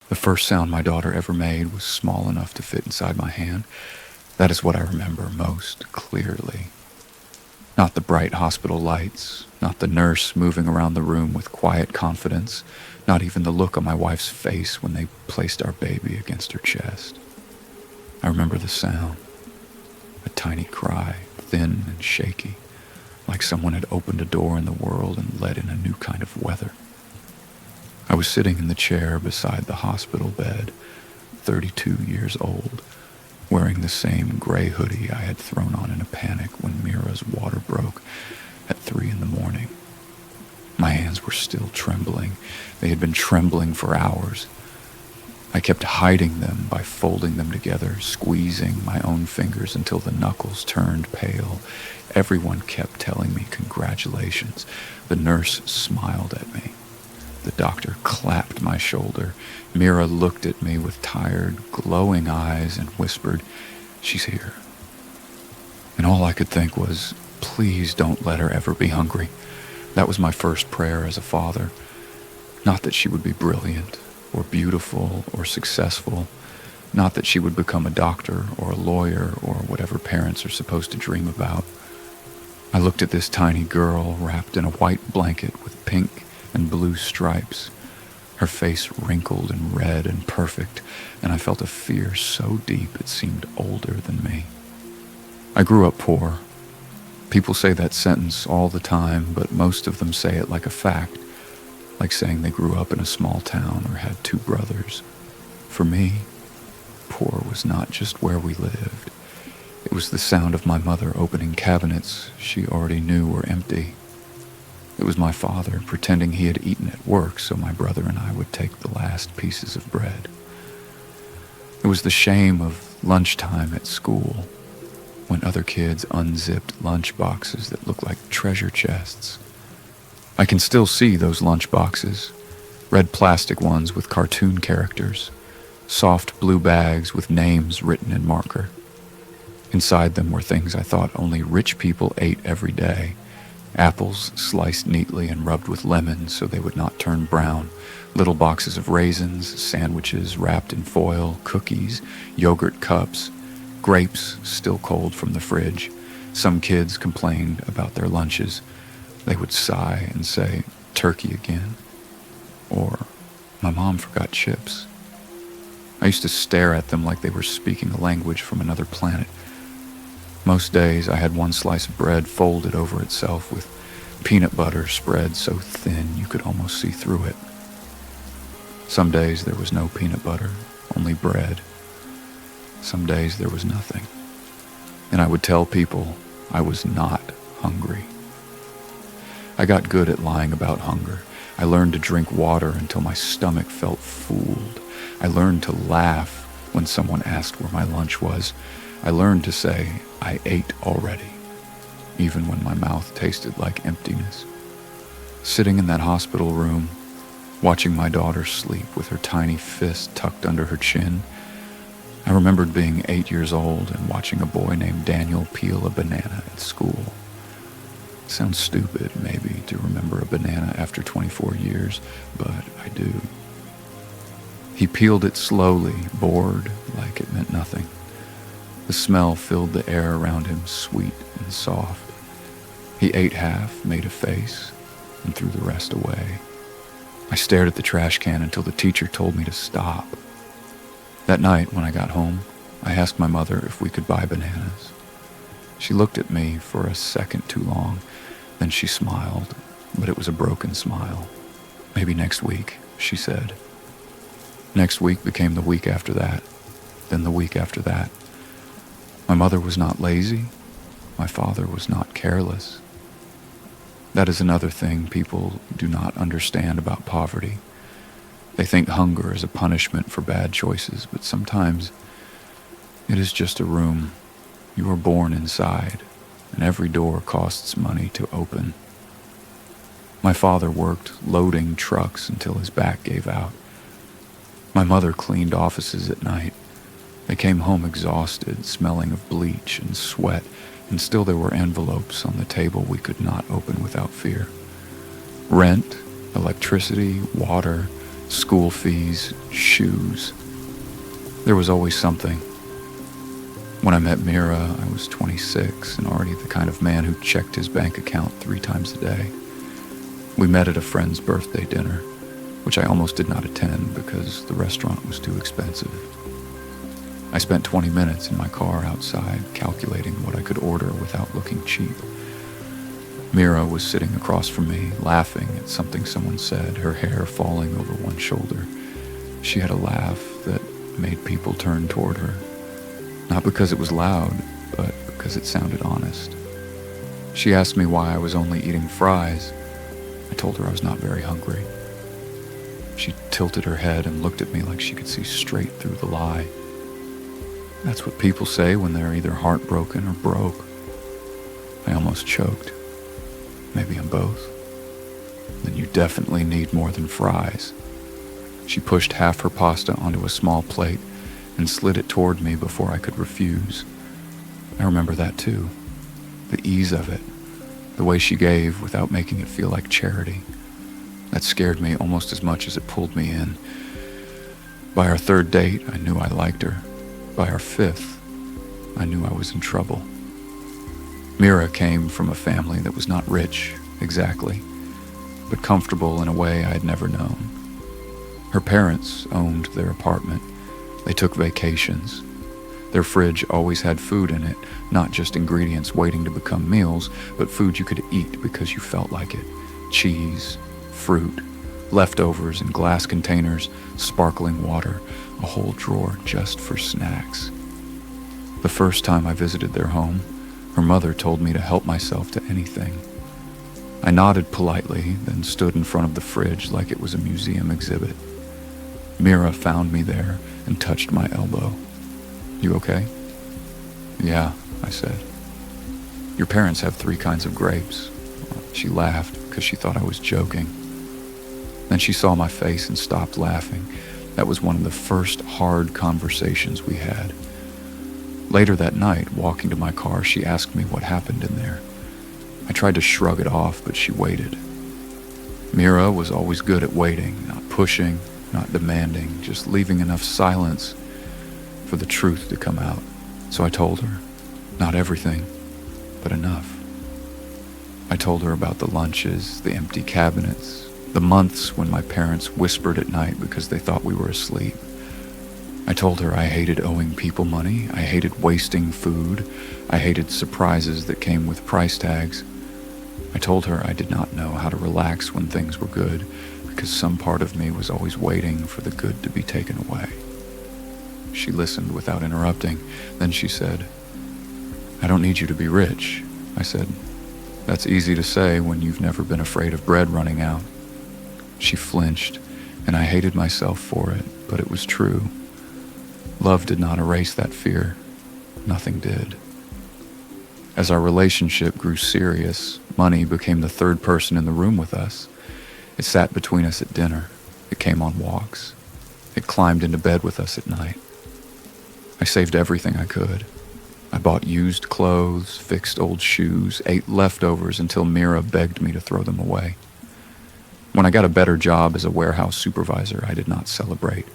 The first sound my daughter ever made was small enough to fit inside my hand. That is what I remember most clearly. Not the bright hospital lights, not the nurse moving around the room with quiet confidence, not even the look on my wife's face when they placed our baby against her chest. I remember the sound, a tiny cry, thin and shaky, like someone had opened a door in the world and let in a new kind of weather. I was sitting in the chair beside the hospital bed, 32 years old, wearing the same gray hoodie I had thrown on in a panic when Mira's water broke at 3 in the morning. My hands were still trembling. They had been trembling for hours. I kept hiding them by folding them together, squeezing my own fingers until the knuckles turned pale. Everyone kept telling me congratulations. The nurse smiled at me. The doctor clapped my shoulder. Mira looked at me with tired, glowing eyes and whispered, "She's here." And all I could think was, please don't let her ever be hungry. That was my first prayer as a father. Not that she would be brilliant or beautiful or successful. Not that she would become a doctor or a lawyer or whatever parents are supposed to dream about. I looked at this tiny girl wrapped in a white blanket with pink and blue stripes, her face wrinkled and red and perfect, and I felt a fear so deep it seemed older than me. I grew up poor. People say that sentence all the time, but most of them say it like a fact, like saying they grew up in a small town or had 2 brothers. For me, poor was not just where we lived. It was the sound of my mother opening cabinets she already knew were empty. It was my father pretending he had eaten at work so my brother and I would take the last pieces of bread. It was the shame of lunchtime at school, when other kids unzipped lunch boxes that looked like treasure chests. I can still see those lunch boxes, red plastic ones with cartoon characters, soft blue bags with names written in marker. Inside them were things I thought only rich people ate every day. Apples sliced neatly and rubbed with lemon so they would not turn brown, little boxes of raisins, sandwiches wrapped in foil, cookies, yogurt cups, grapes still cold from the fridge. Some kids complained about their lunches. They would sigh and say, "Turkey again?" Or, "My mom forgot chips." I used to stare at them like they were speaking a language from another planet. Most days I had one slice of bread folded over itself with peanut butter spread so thin you could almost see through it. Some days there was no peanut butter, only bread. Some days there was nothing. And I would tell people I was not hungry. I got good at lying about hunger. I learned to drink water until my stomach felt fooled. I learned to laugh when someone asked where my lunch was. I learned to say, "I ate already," even when my mouth tasted like emptiness. Sitting in that hospital room, watching my daughter sleep with her tiny fist tucked under her chin, I remembered being 8 years old and watching a boy named Daniel peel a banana at school. It sounds stupid, maybe, to remember a banana after 24 years, but I do. He peeled it slowly, bored, like it meant nothing. The smell filled the air around him, sweet and soft. He ate half, made a face, and threw the rest away. I stared at the trash can until the teacher told me to stop. That night, when I got home, I asked my mother if we could buy bananas. She looked at me for a second too long, then she smiled, but it was a broken smile. "Maybe next week," she said. Next week became the week after that, then the week after that. My mother was not lazy. My father was not careless. That is another thing people do not understand about poverty. They think hunger is a punishment for bad choices, but sometimes it is just a room. You are born inside, and every door costs money to open. My father worked loading trucks until his back gave out. My mother cleaned offices at night. They came home exhausted, smelling of bleach and sweat, and still there were envelopes on the table we could not open without fear. Rent, electricity, water, School fees, shoes. There was always something. When I met Mira, I was 26 and already the kind of man who checked his bank account 3 times a day. We met at a friend's birthday dinner, which I almost did not attend because the restaurant was too expensive. I spent 20 minutes in my car outside calculating what I could order without looking cheap. Mira was sitting across from me, laughing at something someone said, her hair falling over one shoulder. She had a laugh that made people turn toward her. Not because it was loud, but because it sounded honest. She asked me why I was only eating fries. I told her I was not very hungry. She tilted her head and looked at me like she could see straight through the lie. That's what people say when they're either heartbroken or broke. I almost choked. Maybe I'm both. Then you definitely need more than fries. She pushed half her pasta onto a small plate and slid it toward me before I could refuse. I remember that too. The ease of it. The way she gave without making it feel like charity. That scared me almost as much as it pulled me in. By our 3rd date, I knew I liked her. By our 5th, I knew I was in trouble. Mira came from a family that was not rich, exactly, but comfortable in a way I had never known. Her parents owned their apartment. They took vacations. Their fridge always had food in it, not just ingredients waiting to become meals, but food you could eat because you felt like it. Cheese, fruit, leftovers in glass containers, sparkling water, a whole drawer just for snacks. The first time I visited their home, her mother told me to help myself to anything. I nodded politely, then stood in front of the fridge like it was a museum exhibit. Mira found me there and touched my elbow. "You okay?" "Yeah," I said. "Your parents have 3 kinds of grapes." She laughed because she thought I was joking. Then she saw my face and stopped laughing. That was one of the first hard conversations we had. Later that night, walking to my car, she asked me what happened in there. I tried to shrug it off, but she waited. Mira was always good at waiting, not pushing, not demanding, just leaving enough silence for the truth to come out. So I told her, not everything, but enough. I told her about the lunches, the empty cabinets, the months when my parents whispered at night because they thought we were asleep. I told her I hated owing people money, I hated wasting food, I hated surprises that came with price tags. I told her I did not know how to relax when things were good because some part of me was always waiting for the good to be taken away. She listened without interrupting. Then she said, "I don't need you to be rich." I said, "That's easy to say when you've never been afraid of bread running out." She flinched, and I hated myself for it, but it was true. Love did not erase that fear. Nothing did. As our relationship grew serious, money became the 3rd person in the room with us. It sat between us at dinner. It came on walks. It climbed into bed with us at night. I saved everything I could. I bought used clothes, fixed old shoes, ate leftovers until Mira begged me to throw them away. When I got a better job as a warehouse supervisor, I did not celebrate.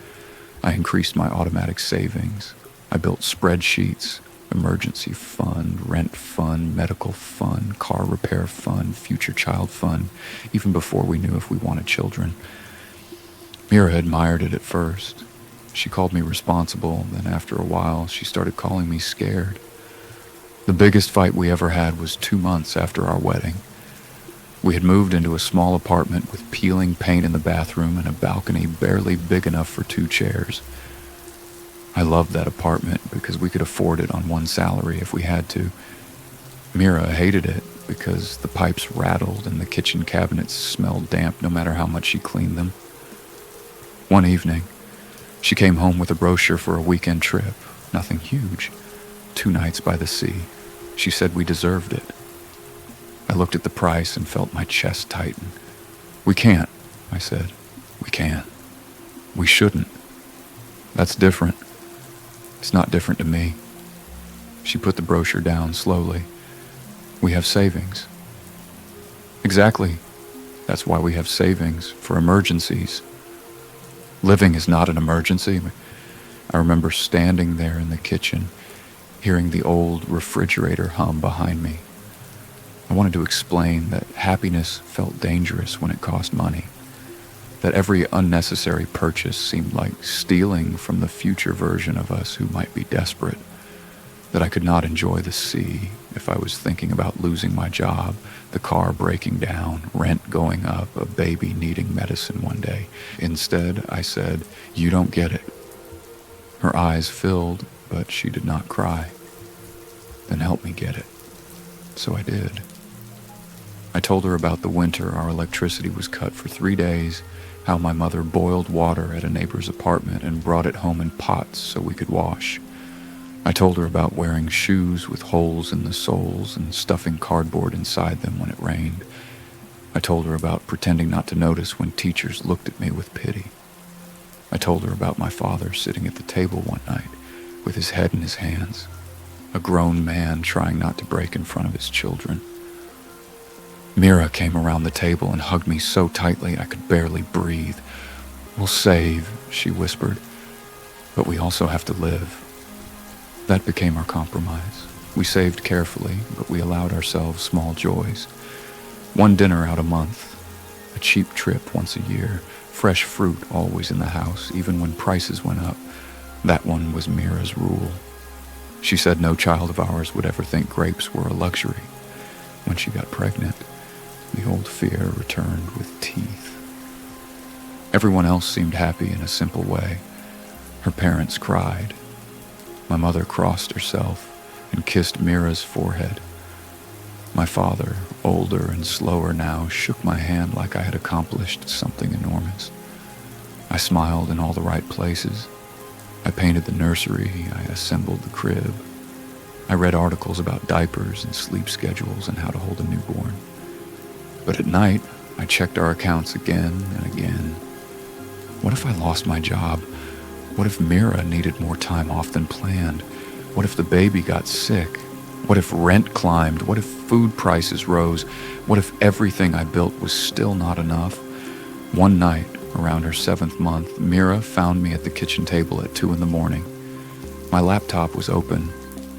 I increased my automatic savings. I built spreadsheets, emergency fund, rent fund, medical fund, car repair fund, future child fund, even before we knew if we wanted children. Mira admired it at first. She called me responsible, then after a while, she started calling me scared. The biggest fight we ever had was 2 months after our wedding. We had moved into a small apartment with peeling paint in the bathroom and a balcony barely big enough for 2 chairs. I loved that apartment because we could afford it on one salary if we had to. Mira hated it because the pipes rattled and the kitchen cabinets smelled damp no matter how much she cleaned them. One evening, she came home with a brochure for a weekend trip, nothing huge, 2 nights by the sea. She said we deserved it. I looked at the price and felt my chest tighten. "We can't," I said. "We can't. We shouldn't. That's different. It's not different to me." She put the brochure down slowly. "We have savings." "Exactly. That's why we have savings, for emergencies." Living is not an emergency. I remember standing there in the kitchen, hearing the old refrigerator hum behind me. I wanted to explain that happiness felt dangerous when it cost money, that every unnecessary purchase seemed like stealing from the future version of us who might be desperate, that I could not enjoy the sea if I was thinking about losing my job, the car breaking down, rent going up, a baby needing medicine one day. Instead, I said, "You don't get it." Her eyes filled, but she did not cry. "Then help me get it." So I did. I told her about the winter our electricity was cut for 3 days, how my mother boiled water at a neighbor's apartment and brought it home in pots so we could wash. I told her about wearing shoes with holes in the soles and stuffing cardboard inside them when it rained. I told her about pretending not to notice when teachers looked at me with pity. I told her about my father sitting at the table one night with his head in his hands, a grown man trying not to break in front of his children. Mira came around the table and hugged me so tightly I could barely breathe. "We'll save," she whispered, "but we also have to live." That became our compromise. We saved carefully, but we allowed ourselves small joys. One dinner out a month, a cheap trip once a year, fresh fruit always in the house, even when prices went up. That one was Mira's rule. She said no child of ours would ever think grapes were a luxury. When she got pregnant, the old fear returned with teeth. Everyone else seemed happy in a simple way. Her parents cried. My mother crossed herself and kissed Mira's forehead. My father, older and slower now, shook my hand like I had accomplished something enormous. I smiled in all the right places. I painted the nursery. I assembled the crib. I read articles about diapers and sleep schedules and how to hold a newborn. But at night, I checked our accounts again and again. What if I lost my job? What if Mira needed more time off than planned? What if the baby got sick? What if rent climbed? What if food prices rose? What if everything I built was still not enough? One night, around her 7th month, Mira found me at the kitchen table at 2 a.m. My laptop was open,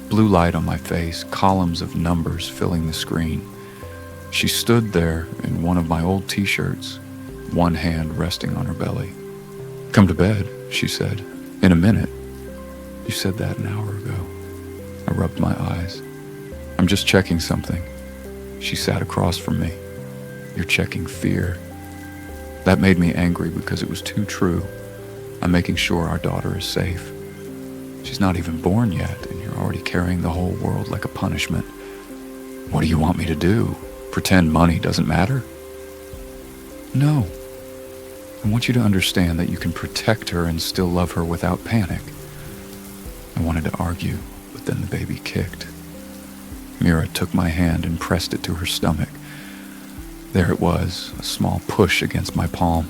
blue light on my face, columns of numbers filling the screen. She stood there in one of my old t-shirts, one hand resting on her belly. "Come to bed," she said. "In a minute." "You said that an hour ago." I rubbed my eyes. "I'm just checking something." She sat across from me. "You're checking fear." That made me angry because it was too true. I'm making sure our daughter is safe. She's not even born yet, and you're already carrying the whole world like a punishment. What do you want me to do? Pretend money doesn't matter? No. I want you to understand that you can protect her and still love her without panic. I wanted to argue, but then the baby kicked. Mira took my hand and pressed it to her stomach. There it was, a small push against my palm.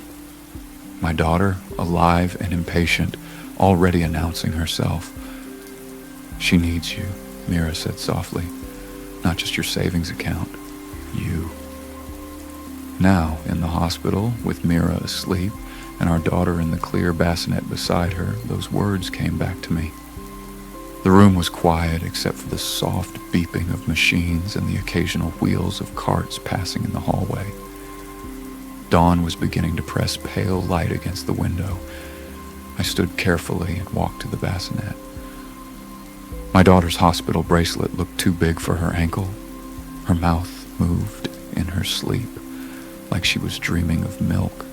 My daughter, alive and impatient, already announcing herself. "She needs you," Mira said softly. "Not just your savings account. You." Now, in the hospital, with Mira asleep and our daughter in the clear bassinet beside her, those words came back to me. The room was quiet except for the soft beeping of machines and the occasional wheels of carts passing in the hallway. Dawn was beginning to press pale light against the window. I stood carefully and walked to the bassinet. My daughter's hospital bracelet looked too big for her ankle. Her mouth moved in her sleep, like she was dreaming of milk.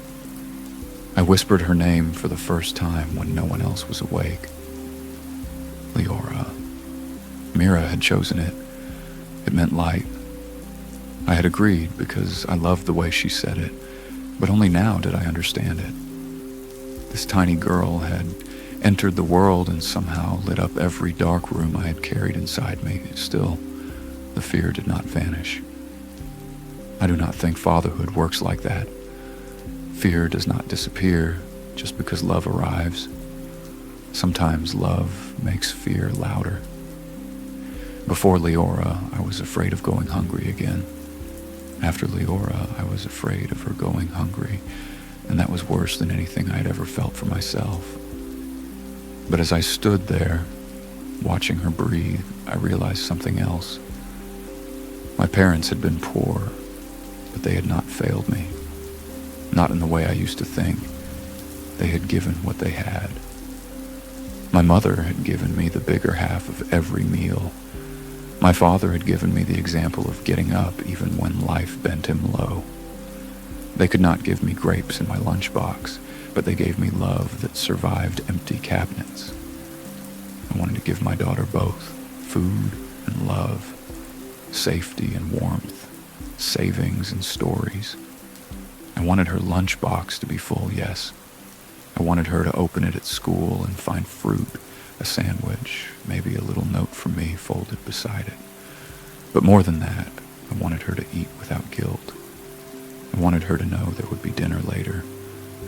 I whispered her name for the first time when no one else was awake. Leora. Mira had chosen it. It meant light. I had agreed because I loved the way she said it, but only now did I understand it. This tiny girl had entered the world and somehow lit up every dark room I had carried inside me. Still, the fear did not vanish. I do not think fatherhood works like that. Fear does not disappear just because love arrives. Sometimes love makes fear louder. Before Leora, I was afraid of going hungry again. After Leora, I was afraid of her going hungry, and that was worse than anything I had ever felt for myself. But as I stood there, watching her breathe, I realized something else. My parents had been poor, but they had not failed me. Not in the way I used to think. They had given what they had. My mother had given me the bigger half of every meal. My father had given me the example of getting up even when life bent him low. They could not give me grapes in my lunchbox, but they gave me love that survived empty cabinets. I wanted to give my daughter both, food and love, safety and warmth, savings and stories. I wanted her lunchbox to be full, yes. I wanted her to open it at school and find fruit, a sandwich, maybe a little note from me folded beside it. But more than that, I wanted her to eat without guilt. I wanted her to know there would be dinner later.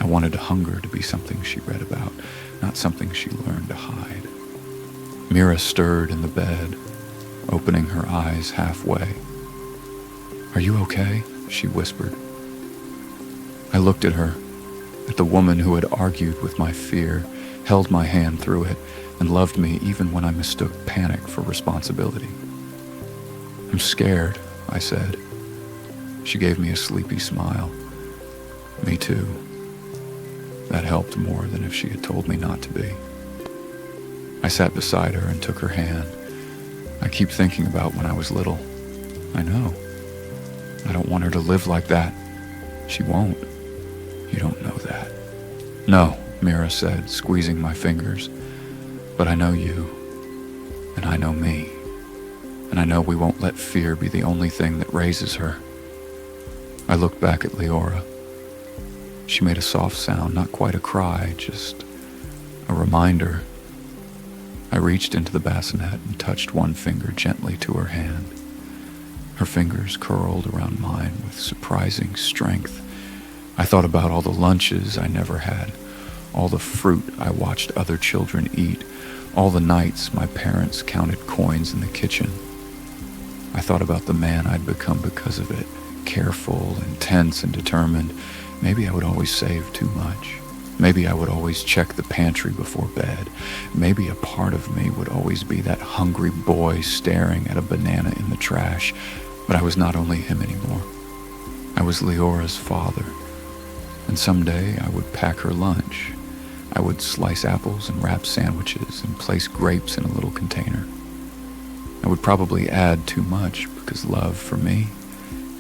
I wanted hunger to be something she read about, not something she learned to hide. Mira stirred in the bed, opening her eyes halfway. "Are you okay?" she whispered. I looked at her, at the woman who had argued with my fear, held my hand through it, and loved me even when I mistook panic for responsibility. "I'm scared," I said. She gave me a sleepy smile. Me too. That helped more than if she had told me not to be. I sat beside her and took her hand. I keep thinking about when I was little. I know. I don't want her to live like that. She won't. You don't know that. "No," Mira said, squeezing my fingers. "But I know you, and I know me, and I know we won't let fear be the only thing that raises her." I looked back at Leora. She made a soft sound, not quite a cry, just a reminder. I reached into the bassinet and touched one finger gently to her hand. Her fingers curled around mine with surprising strength. I thought about all the lunches I never had, all the fruit I watched other children eat, all the nights my parents counted coins in the kitchen. I thought about the man I'd become because of it, careful, intense, and determined. Maybe I would always save too much. Maybe I would always check the pantry before bed. Maybe a part of me would always be that hungry boy staring at a banana in the trash. But I was not only him anymore. I was Leora's father. And someday I would pack her lunch. I would slice apples and wrap sandwiches and place grapes in a little container. I would probably add too much because love, for me,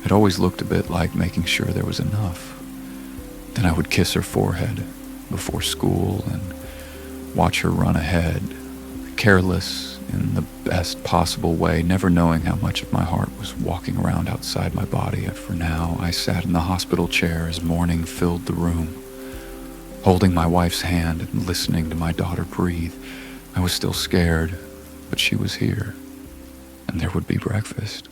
had always looked a bit like making sure there was enough. Then I would kiss her forehead before school and watch her run ahead, careless in the best possible way, never knowing how much of my heart was walking around outside my body. And for now, I sat in the hospital chair as morning filled the room, holding my wife's hand and listening to my daughter breathe. I was still scared, but she was here, and there would be breakfast.